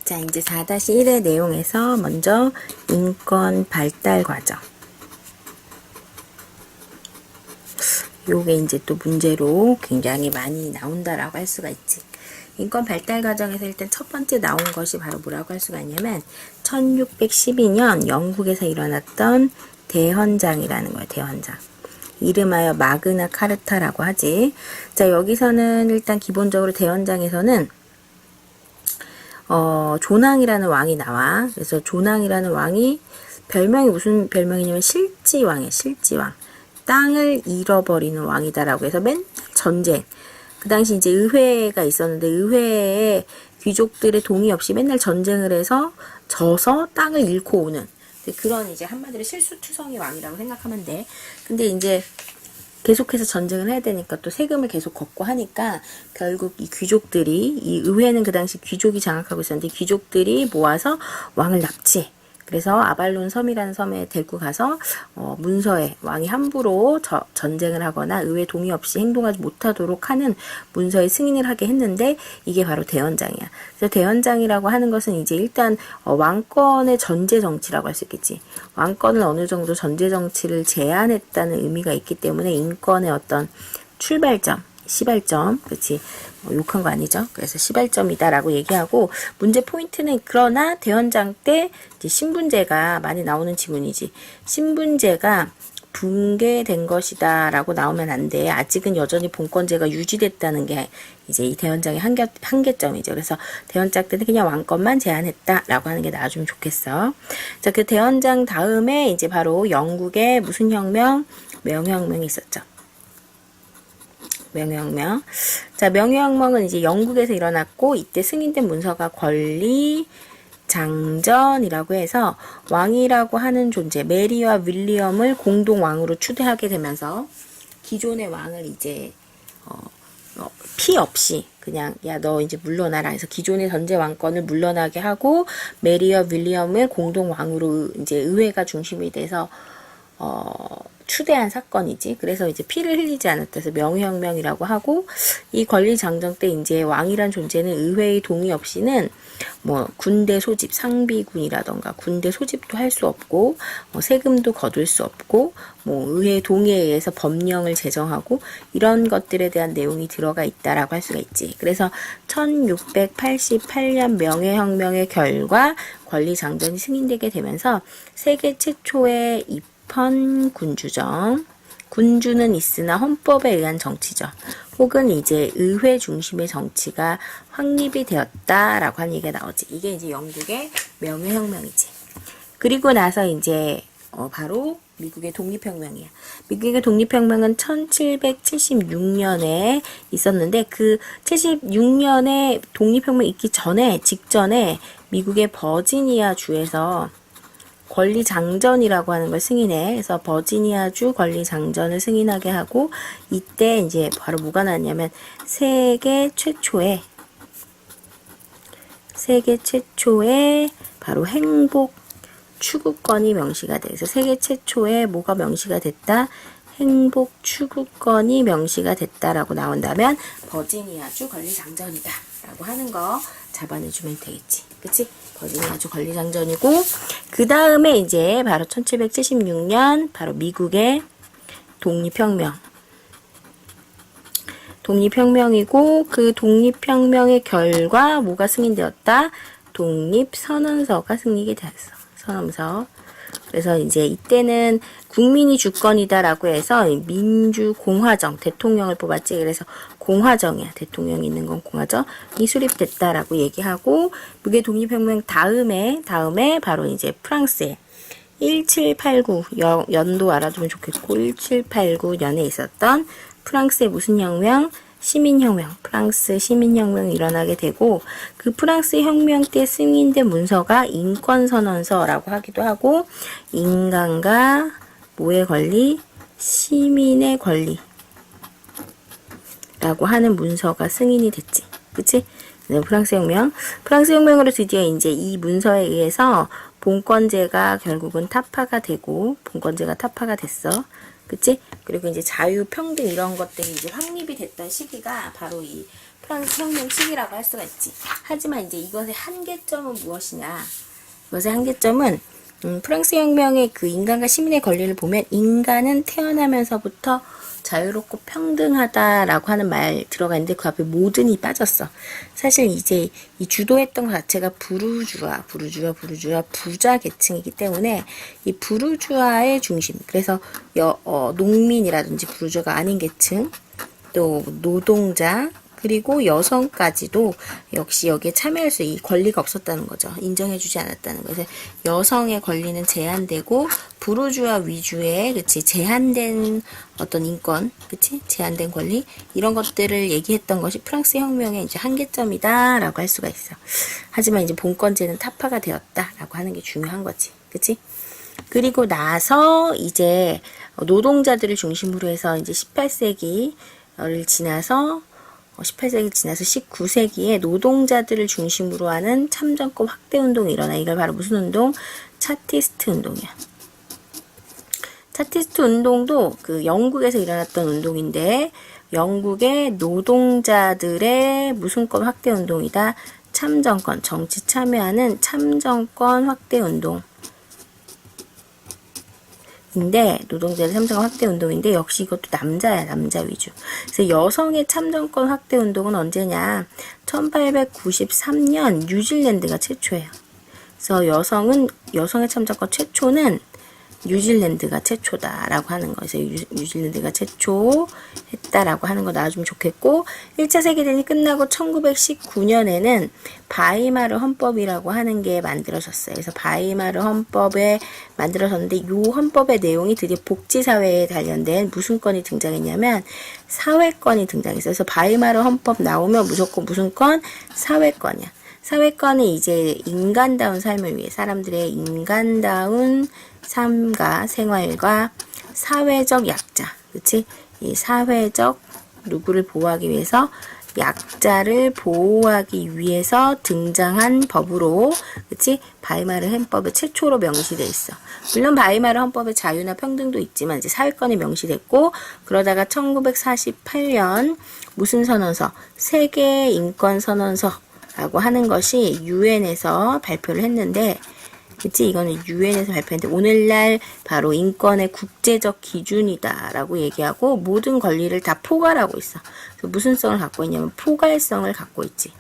자, 이제 4-1의 내용에서 먼저 인권 발달 과정. 요게 이제 또 문제로 굉장히 많이 나온다라고 할 수가 있지. 인권 발달 과정에서 일단 첫 번째 나온 것이 바로 뭐라고 할 수가 있냐면 1612년 영국에서 일어났던 대헌장이라는 거예요. 대헌장. 이름하여 마그나 카르타라고 하지. 자, 여기서는 일단 기본적으로 대헌장에서는 조낭이라는 왕이 나와. 그래서 조낭이라는 왕이 별명이 무슨 별명이냐면 실지왕이에요. 실지왕. 땅을 잃어버리는 왕이다라고 해서 맨날 전쟁. 그 당시 이제 의회가 있었는데 의회에 귀족들의 동의 없이 맨날 전쟁을 해서 져서 땅을 잃고 오는 그런 이제 한마디로 실수투성이 왕이라고 생각하면 돼. 근데 이제 계속해서 전쟁을 해야 되니까 또 세금을 계속 걷고 하니까 결국 이 귀족들이, 이 의회는 그 당시 귀족이 장악하고 있었는데 귀족들이 모아서 왕을 납치해. 그래서 아발론 섬이라는 섬에 데리고 가서 문서에 왕이 함부로 전쟁을 하거나 의회 동의 없이 행동하지 못하도록 하는 문서에 승인을 하게 했는데 이게 바로 대헌장이야. 그래서 대헌장이라고 하는 것은 이제 일단 왕권의 전제 정치라고 할 수 있겠지. 왕권은 어느 정도 전제 정치를 제한했다는 의미가 있기 때문에 인권의 어떤 출발점, 시발점, 그렇지. 욕한 거 아니죠? 그래서 시발점이다라고 얘기하고 문제 포인트는 그러나 대헌장 때 이제 신분제가 많이 나오는 지문이지. 신분제가 붕괴된 것이다라고 나오면 안 돼. 아직은 여전히 본권제가 유지됐다는 게 이제 이 대헌장의 한계점이죠. 그래서 대헌장 때는 그냥 왕권만 제한했다라고 하는 게 나와주면 좋겠어. 자, 그 대헌장 다음에 이제 바로 영국의 무슨 혁명? 명예혁명이 있었죠. 명예혁명. 자, 명예혁명은 이제 영국에서 일어났고 이때 승인된 문서가 권리장전이라고 해서 왕이라고 하는 존재 메리와 윌리엄을 공동 왕으로 추대하게 되면서 기존의 왕을 이제 피 없이 그냥 야 너 이제 물러나라 해서 기존의 전제 왕권을 물러나게 하고 메리와 윌리엄을 공동 왕으로 이제 의회가 중심이 돼서 추대한 사건이지. 그래서 이제 피를 흘리지 않았다 해서 명예혁명이라고 하고 이 권리장전 때 이제 왕이란 존재는 의회의 동의 없이는 뭐 군대 소집, 상비군이라던가 군대 소집도 할 수 없고 세금도 거둘 수 없고 뭐 의회 동의에 의해서 법령을 제정하고 이런 것들에 대한 내용이 들어가 있다라고 할 수가 있지. 그래서 1688년 명예혁명의 결과 권리장전이 승인되게 되면서 세계 최초의 군주정. 군주는 있으나 헌법에 의한 정치죠. 혹은 이제 의회 중심의 정치가 확립이 되었다라고 하는 얘기가 나오지. 이게 이제 영국의 명예혁명이지. 그리고 나서 이제 바로 미국의 독립혁명이야. 미국의 독립혁명은 1776년에 있었는데 그 76년에 독립혁명 있기 전에 직전에 미국의 버지니아 주에서 권리장전이라고 하는 걸 승인해. 그래서 버지니아주 권리장전을 승인하게 하고 이때 이제 바로 뭐가 나왔냐면 세계 최초의 바로 행복 추구권이 명시가 돼. 그래서 세계 최초의 뭐가 명시가 됐다? 행복 추구권이 명시가 됐다라고 나온다면 버지니아주 권리장전이다 라고 하는 거 잡아내주면 되겠지. 그치? 버지니아주 권리장전이고 그 다음에 이제 바로 1776년 바로 미국의 독립혁명이고 그 독립혁명의 결과 뭐가 승인되었다? 독립선언서가 승인이 되었어. 선언서. 그래서 이제 이때는 국민이 주권이다라고 해서 민주공화정 대통령을 뽑았지. 그래서 공화정이야. 대통령이 있는 건 공화정이 수립됐다라고 얘기하고 미국의 독립혁명 다음에 바로 이제 프랑스에 1789 연도 알아두면 좋겠고 1789년에 있었던 프랑스의 무슨 혁명? 시민혁명, 프랑스 시민혁명이 일어나게 되고 그 프랑스 혁명 때 승인된 문서가 인권선언서라고 하기도 하고 인간과 뭐의 권리? 시민의 권리 라고 하는 문서가 승인이 됐지. 그치? 네, 프랑스 혁명으로 드디어 이제 이 문서에 의해서 본권제가 결국은 타파가 됐어. 그치? 그리고 이제 자유, 평등 이런 것들이 이제 확립이 됐던 시기가 바로 이 프랑스 혁명 시기라고 할 수가 있지. 하지만 이제 이것의 한계점은 무엇이냐? 이것의 한계점은 프랑스 혁명의 그 인간과 시민의 권리를 보면 인간은 태어나면서부터 자유롭고 평등하다라고 하는 말 들어가 있는데 그 앞에 모든이 빠졌어. 사실 이제 이 주도했던 것 자체가 부르주아 부자 계층이기 때문에 이 부르주아의 중심. 그래서 농민이라든지 부르주아가 아닌 계층, 또 노동자, 그리고 여성까지도 역시 여기에 참여할 수 이 권리가 없었다는 거죠. 인정해주지 않았다는 거죠. 여성의 권리는 제한되고 부르주아 위주의 그치 제한된 어떤 인권, 그치 제한된 권리 이런 것들을 얘기했던 것이 프랑스 혁명의 이제 한계점이다라고 할 수가 있어. 하지만 이제 본권제는 타파가 되었다라고 하는 게 중요한 거지, 그치? 그리고 나서 이제 노동자들을 중심으로 해서 이제 18세기를 지나서 18세기 지나서 19세기에 노동자들을 중심으로 하는 참정권 확대 운동이 일어나. 이걸 바로 무슨 운동? 차티스트 운동이야. 차티스트 운동도 그 영국에서 일어났던 운동인데 영국의 노동자들의 무슨권 확대 운동이다. 참정권, 정치 참여하는 참정권 확대 운동. 인데 노동자의 참정권 확대 운동인데 역시 이것도 남자야, 남자 위주. 그래서 여성의 참정권 확대 운동은 언제냐? 1893년 뉴질랜드가 최초예요. 그래서 여성의 참정권 최초는 뉴질랜드가 최초다라고 하는 거에서 뉴질랜드가 최초했다라고 하는 거 나와주면 좋겠고 1차 세계대전이 끝나고 1919년에는 바이마르 헌법이라고 하는 게 만들어졌어요. 그래서 바이마르 헌법에 만들어졌는데 이 헌법의 내용이 드디어 복지사회에 관련된 무슨 건이 등장했냐면 사회권이 등장했어요. 그래서 바이마르 헌법 나오면 무조건 무슨 건? 사회권이야. 사회권이 이제 인간다운 삶을 위해 사람들의 인간다운 삶과 생활과 사회적 약자, 그치? 이 사회적 누구를 보호하기 위해서 약자를 보호하기 위해서 등장한 법으로, 그치? 바이마르 헌법의 최초로 명시돼 있어. 물론 바이마르 헌법의 자유나 평등도 있지만 이제 사회권이 명시됐고 그러다가 1948년 무슨 선언서? 세계 인권 선언서라고 하는 것이 유엔에서 발표를 했는데 그치? 이거는 유엔에서 발표했는데 오늘날 바로 인권의 국제적 기준이다라고 얘기하고 모든 권리를 다 포괄하고 있어. 그래서 무슨 성을 갖고 있냐면 포괄성을 갖고 있지.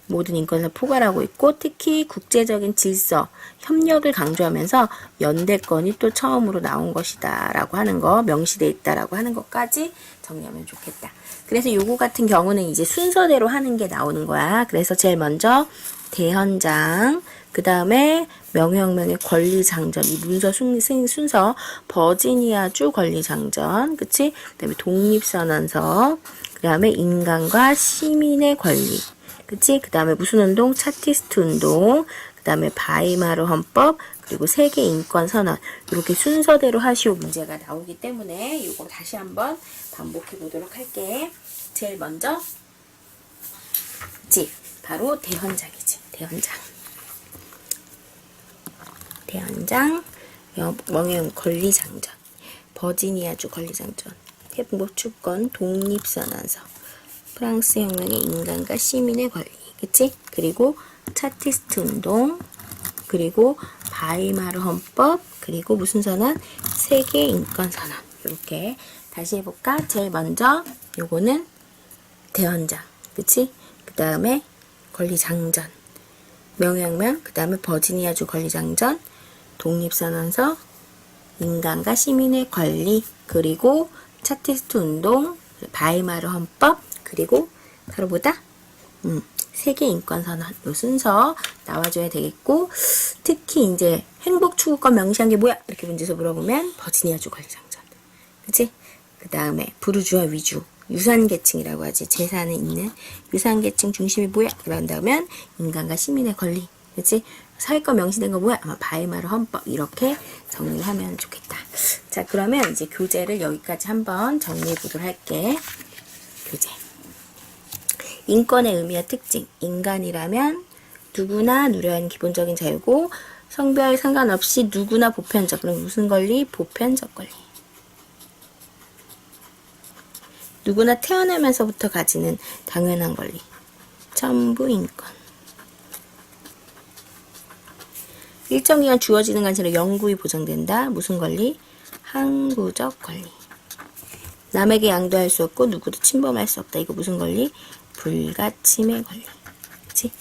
모든 인권을 포괄하고 있고 특히 국제적인 질서, 협력을 강조하면서 연대권이 또 처음으로 나온 것이다 라고 하는 거 명시되어 있다라고 하는 것까지 정리하면 좋겠다. 그래서 요거 같은 경우는 이제 순서대로 하는 게 나오는 거야. 그래서 제일 먼저 대헌장, 그 다음에 명예혁명의 권리장전, 이 문서 순서, 버지니아주 권리장전, 그치? 그 다음에 독립선언서, 그 다음에 인간과 시민의 권리, 그치? 그 다음에 무슨 운동? 차티스트 운동, 그 다음에 바이마르 헌법, 그리고 세계 인권 선언. 이렇게 순서대로 하시오 문제가 나오기 때문에 이거 다시 한번 반복해 보도록 할게. 제일 먼저, 그치? 바로 대헌장이지. 대헌장, 명예훼손 권리장전, 버지니아주 권리장전, 행복주권 독립선언서, 프랑스 혁명의 인간과 시민의 권리, 그치? 그리고 차티스트 운동, 그리고 바이마르 헌법, 그리고 무슨 선언? 세계 인권 선언. 이렇게 다시 해볼까? 제일 먼저 요거는 대헌장, 그치? 그 다음에 권리장전, 명예혁명, 그 다음에 버지니아주 권리장전, 독립선언서, 인간과 시민의 권리, 그리고 차티스트 운동, 바이마르 헌법, 그리고 바로 뭐다? 세계 인권 선언. 요 순서 나와줘야 되겠고 특히 이제 행복 추구권 명시한 게 뭐야? 이렇게 문제에서 물어보면 버지니아주 권리장전. 그치? 그 다음에 부르주아 위주. 유산계층이라고 하지. 재산에 있는 유산계층 중심이 뭐야? 그런다면 인간과 시민의 권리. 그치? 사회권 명시된 거 뭐야? 아마 바이마르 헌법. 이렇게 정리를 하면 좋겠다. 자, 그러면 이제 교재를 여기까지 한번 정리해 보도록 할게. 교재. 인권의 의미와 특징. 인간이라면 누구나 누려야 하는 기본적인 자유고 성별 상관없이 누구나 보편적. 그럼 무슨 권리? 보편적 권리. 누구나 태어나면서부터 가지는 당연한 권리. 천부인권. 일정 기간 주어지는 간체로 영구히 보장된다. 무슨 권리? 항구적 권리. 남에게 양도할 수 없고 누구도 침범할 수 없다. 이거 무슨 권리? 불가침의 권리. 그치?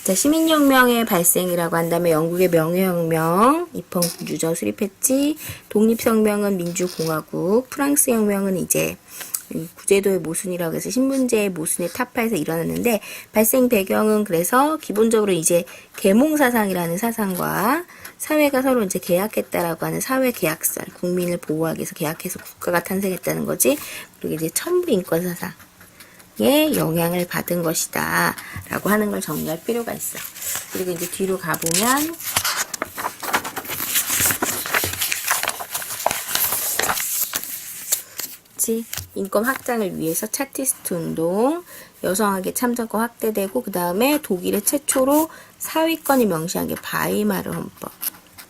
자, 시민혁명의 발생이라고 한다면 영국의 명예혁명, 입헌군주제 수립했지. 독립혁명은 민주공화국, 프랑스 혁명은 이제 구제도의 모순이라고 해서 신분제의 모순의 타파에서 일어났는데, 발생 배경은 그래서 기본적으로 이제 계몽사상이라는 사상과 사회가 서로 이제 계약했다라고 하는 사회계약설, 국민을 보호하기 위해서 계약해서 국가가 탄생했다는 거지. 그리고 이제 천부인권사상 의 영향을 받은 것이다 라고 하는 걸 정리할 필요가 있어. 그리고 이제 뒤로 가보면 인권 확장을 위해서 차티스트 운동, 여성학의 참정권 확대되고, 그 다음에 독일의 최초로 사위권이 명시한 게 바이마르 헌법.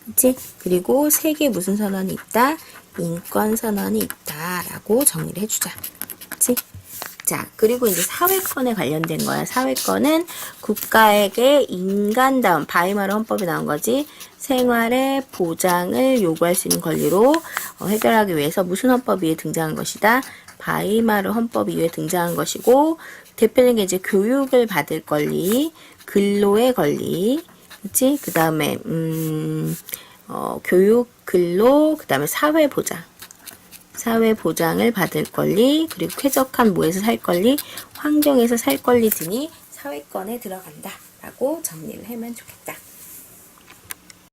그치? 그리고 세계 무슨 선언이 있다? 인권 선언이 있다 라고 정리를 해주자. 그치? 자, 그리고 이제 사회권에 관련된 거야. 사회권은 국가에게 인간다움, 바이마르 헌법에 나온 거지. 생활의 보장을 요구할 수 있는 권리로 해결하기 위해서 무슨 헌법 위에 등장한 것이다? 바이마르 헌법 위에 등장한 것이고, 대표적인 게 이제 교육을 받을 권리, 근로의 권리, 그치? 그 다음에, 교육, 근로, 그 다음에 사회보장. 사회보장을 받을 권리, 그리고 쾌적한 뭐에서 살 권리, 환경에서 살 권리 등이 사회권에 들어간다 라고 정리를 하면 좋겠다.